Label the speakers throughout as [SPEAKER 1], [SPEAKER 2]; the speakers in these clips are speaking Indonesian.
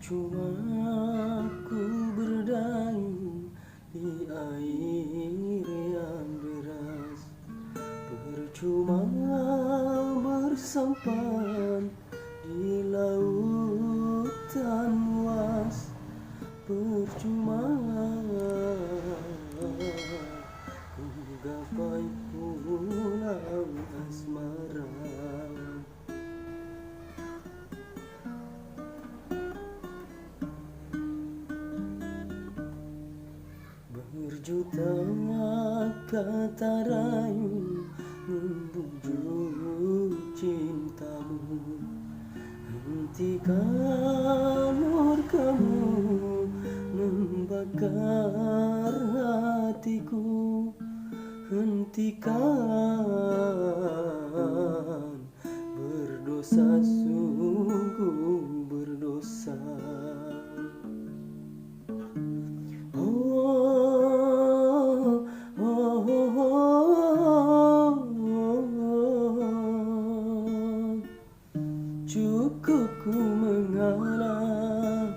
[SPEAKER 1] Percuma ku berdayung di air yang deras, percuma bersampan di lautan luas, percuma ku gapai pulau asmara. Berjuta kata rayu membujuk cintamu, hentikan murkamu membakar hatiku, hentikan berdosa, sungguh berdosa. Cukup ku mengalah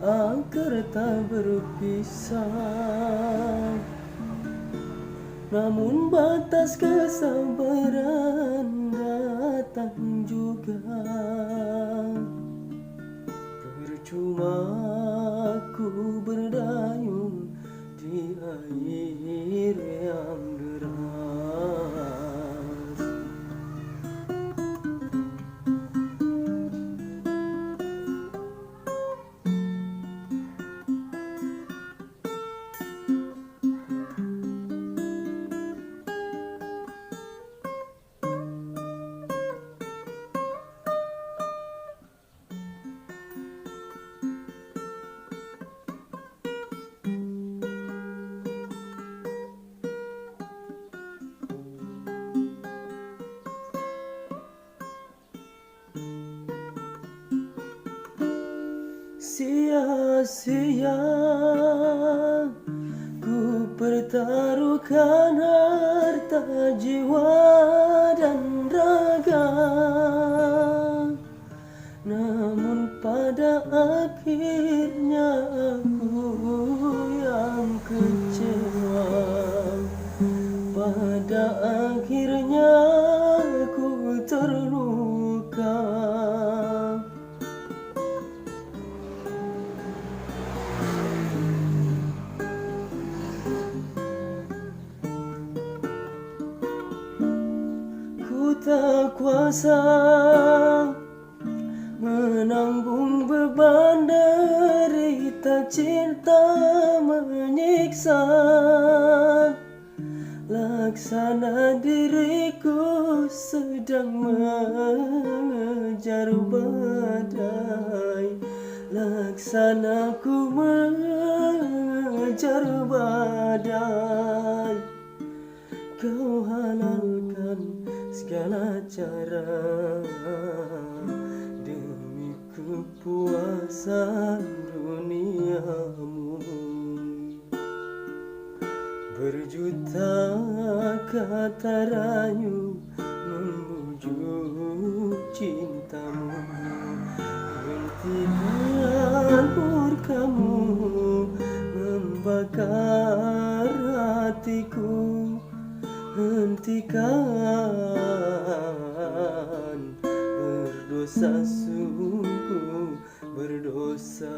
[SPEAKER 1] agar tak berpisah, namun batas kesabaran datang juga. Percuma ku berdayung di air yang deras. Sia-sia ku pertaruhkan harta, jiwa dan raga, namun pada akhirnya aku yang kecewa. Pada akhirnya aku terluka. Ku tak kuasa menanggung beban derita cinta menyiksa, laksana diriku sedang mengejar badai, laksana ku mengejar badai. Kau halalkan segala cara demi kepuasan duniamu. Berjuta kata rayu membujuk cintamu, hentikan murkamu membakar hatiku, hentikan berdosa, sungguh berdosa.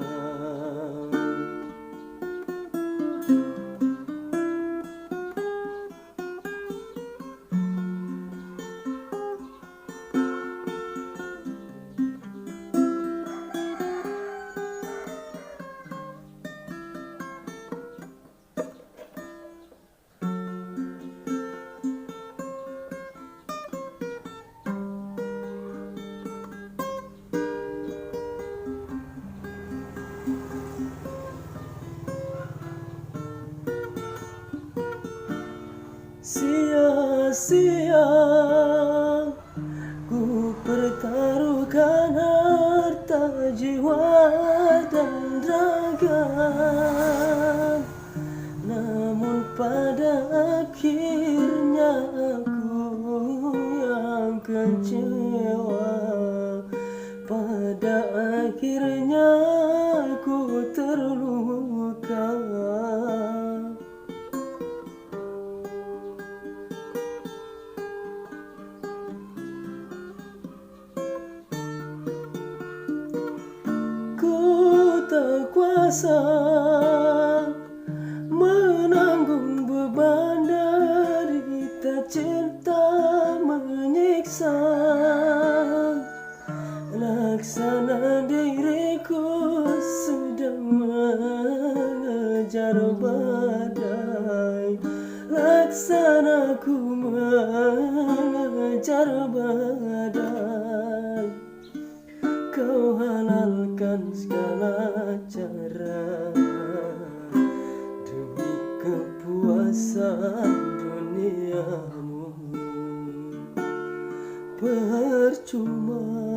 [SPEAKER 1] Sia-sia ku pertaruhkan harta, jiwa dan raga, namun pada akhirnya aku yang kecewa. Pada akhirnya Akhirnya ku terluka. Ku tak kuasa menanggung beban derita cinta menyiksa. Laksana diriku sedang mengejar badai. Laksana ku mengejar badai. Kau halalkan segala cara demi kepuasan duniamu. Percuma